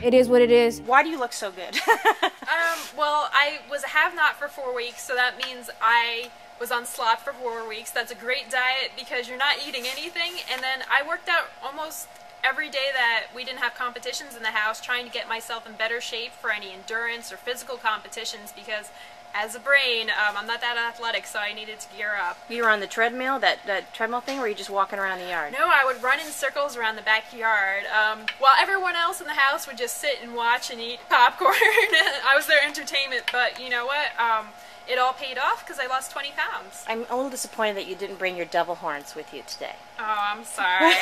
know, it is what it is. Why do you look so good? Well, I was a have-not for 4 weeks, so that means I was on slop for 4 weeks. That's a great diet because you're not eating anything. And then I worked out almost every day that we didn't have competitions in the house, trying to get myself in better shape for any endurance or physical competitions because as a brain, I'm not that athletic, so I needed to gear up. You were on the treadmill, that treadmill thing, or were you just walking around the yard? No, I would run in circles around the backyard, while everyone else in the house would just sit and watch and eat popcorn. I was their entertainment, but you know what? It all paid off because I lost 20 pounds. I'm a little disappointed that you didn't bring your devil horns with you today. Oh, I'm sorry.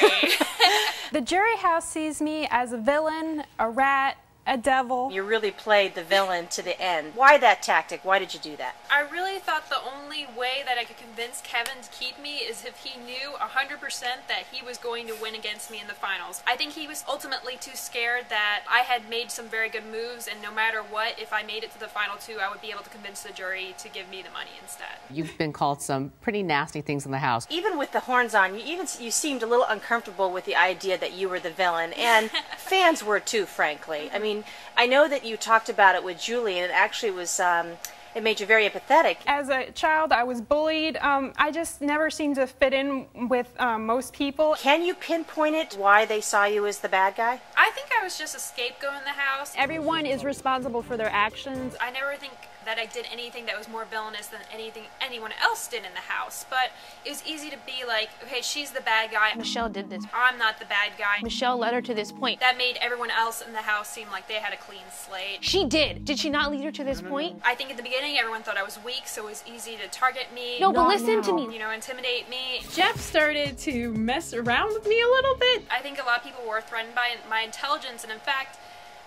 The jury house sees me as a villain, a rat, a devil. You really played the villain to the end. Why that tactic? Why did you do that? I really thought the only way that I could convince Kevin to keep me is if he knew 100% that he was going to win against me in the finals. I think he was ultimately too scared that I had made some very good moves, and no matter what, if I made it to the final two, I would be able to convince the jury to give me the money instead. You've been called some pretty nasty things in the house. Even with the horns on, you seemed a little uncomfortable with the idea that you were the villain, and fans were too, frankly. I mean, I know that you talked about it with Julie, and it actually was, it made you very empathetic. As a child, I was bullied. I just never seemed to fit in with most people. Can you pinpoint it, why they saw you as the bad guy? I think I was just a scapegoat in the house. Everyone is responsible for their actions. I never think that I did anything that was more villainous than anything anyone else did in the house, but it was easy to be like, okay, she's the bad guy. Michelle did this. I'm not the bad guy. Michelle led her to this point. That made everyone else in the house seem like they had a clean slate. She did. Did she not lead her to this point? I think at the beginning everyone thought I was weak, so it was easy to target me. No, but listen to me. You know, intimidate me. Jeff started to mess around with me a little bit. I think a lot of people were threatened by my intelligence, and in fact,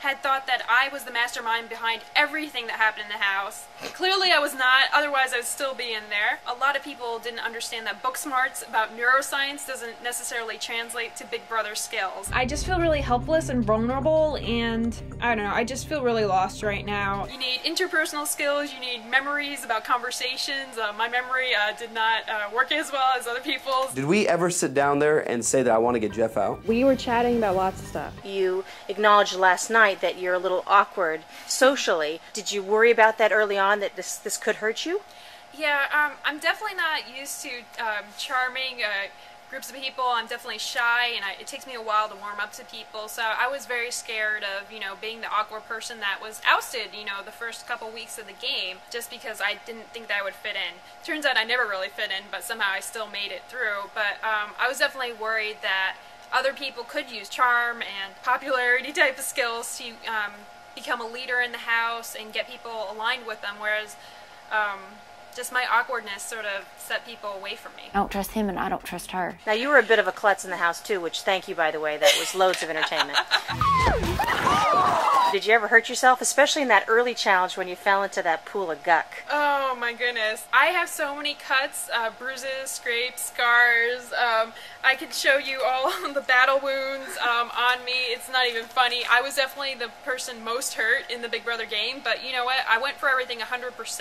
had thought that I was the mastermind behind everything that happened in the house. Clearly I was not, otherwise I would still be in there. A lot of people didn't understand that book smarts about neuroscience doesn't necessarily translate to Big Brother skills. I just feel really helpless and vulnerable, and I don't know, I just feel really lost right now. You need interpersonal skills, you need memories about conversations. My memory did not work as well as other people's. Did we ever sit down there and say that I want to get Jeff out? We were chatting about lots of stuff. You acknowledged last night that you're a little awkward socially. Did you worry about that early on, that this could hurt you? Yeah, I'm definitely not used to charming groups of people. I'm definitely shy, and it takes me a while to warm up to people, so I was very scared of, you know, being the awkward person that was ousted, you know, the first couple weeks of the game, just because I didn't think that I would fit in. Turns out I never really fit in, but somehow I still made it through. But I was definitely worried that other people could use charm and popularity type of skills to become a leader in the house and get people aligned with them, whereas just my awkwardness sort of set people away from me. I don't trust him and I don't trust her. Now, you were a bit of a klutz in the house too, which, thank you, by the way, that was loads of entertainment. Did you ever hurt yourself, especially in that early challenge when you fell into that pool of guck? Oh my goodness. I have so many cuts, bruises, scrapes, scars. I could show you all the battle wounds on me. It's not even funny. I was definitely the person most hurt in the Big Brother game, but you know what? I went for everything 100%.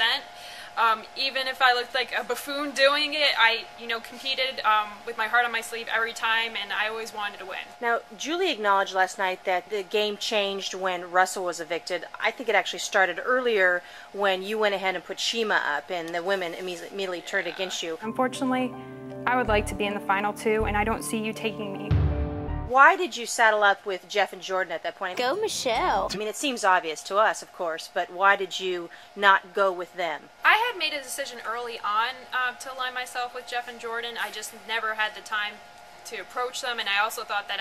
Even if I looked like a buffoon doing it, I, you know, competed with my heart on my sleeve every time, and I always wanted to win. Now, Julie acknowledged last night that the game changed when Russell was evicted. I think it actually started earlier when you went ahead and put Shima up, and the women immediately turned against you. Unfortunately, I would like to be in the final two, and I don't see you taking me. Why did you saddle up with Jeff and Jordan at that point? Go Michelle. I mean, it seems obvious to us, of course, but why did you not go with them? I had made a decision early on to align myself with Jeff and Jordan. I just never had the time to approach them, and I also thought that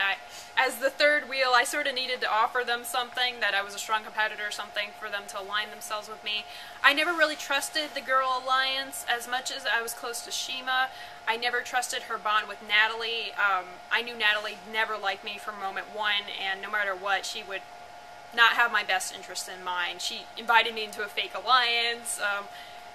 as the third wheel, I sort of needed to offer them something, that I was a strong competitor or something for them to align themselves with me. I never really trusted the Girl Alliance as much as I was close to Shima. I never trusted her bond with Natalie. I knew Natalie never liked me from moment one, and no matter what, she would not have my best interest in mind. She invited me into a fake alliance.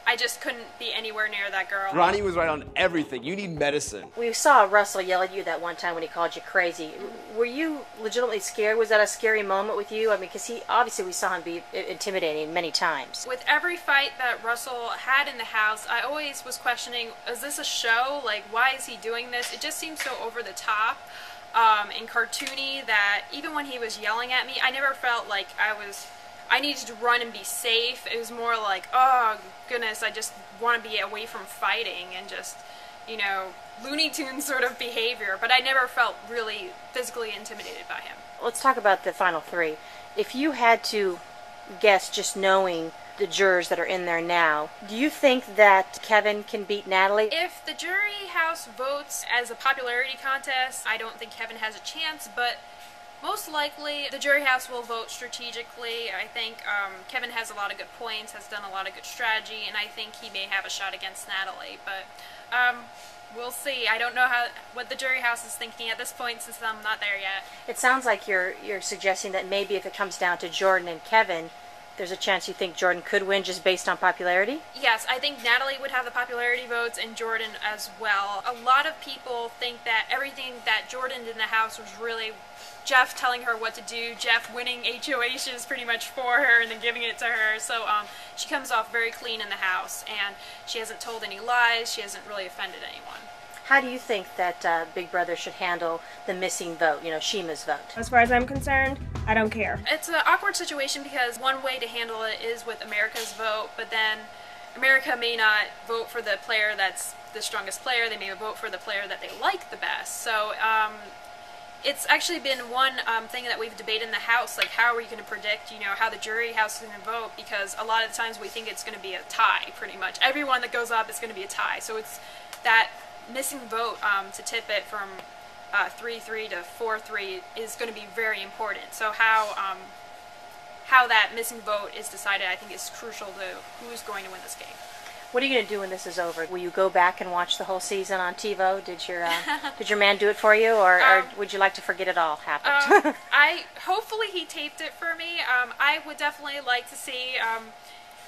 I just couldn't be anywhere near that girl. Ronnie was right on everything. You need medicine. We saw Russell yell at you that one time when he called you crazy. Were you legitimately scared? Was that a scary moment with you? I mean, because obviously we saw him be intimidating many times. With every fight that Russell had in the house, I always was questioning, is this a show? Like, why is he doing this? It just seems so over the top. and cartoony that even when he was yelling at me, I never felt like I needed to run and be safe. It was more like, oh goodness, I just want to be away from fighting and just, you know, Looney Tunes sort of behavior, but I never felt really physically intimidated by him. Let's talk about the final three. If you had to guess, just knowing the jurors that are in there now, do you think that Kevin can beat Natalie? If the jury house votes as a popularity contest, I don't think Kevin has a chance, but most likely the jury house will vote strategically. I think Kevin has a lot of good points, has done a lot of good strategy, and I think he may have a shot against Natalie, but we'll see. I don't know what the jury house is thinking at this point since I'm not there yet. It sounds like you're suggesting that maybe if it comes down to Jordan and Kevin, there's a chance you think Jordan could win just based on popularity? Yes, I think Natalie would have the popularity votes and Jordan as well. A lot of people think that everything that Jordan did in the house was really Jeff telling her what to do, Jeff winning HOHs pretty much for her and then giving it to her. So she comes off very clean in the house, and she hasn't told any lies, she hasn't really offended anyone. How do you think that Big Brother should handle the missing vote, you know, Shima's vote? As far as I'm concerned, I don't care. It's an awkward situation because one way to handle it is with America's vote, but then America may not vote for the player that's the strongest player, they may vote for the player that they like the best. So it's actually been one thing that we've debated in the house, like how are we going to predict, you know, how the jury house is going to vote, because a lot of the times we think it's going to be a tie, pretty much. Everyone that goes up is going to be a tie, so it's that missing vote to tip it from 3-3 to 4-3 is going to be very important. So how that missing vote is decided, I think, is crucial to who's going to win this game. What are you going to do when this is over? Will you go back and watch the whole season on TiVo? Did your man do it for you, or would you like to forget it all happened? Hopefully he taped it for me. I would definitely like to see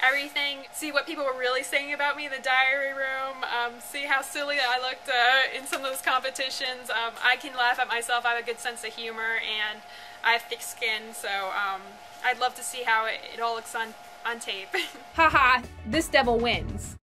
everything, see what people were really saying about me in the diary room, see how silly I looked in some of those competitions. I can laugh at myself. I have a good sense of humor, and I have thick skin, so I'd love to see how it all looks on tape. Haha, this devil wins.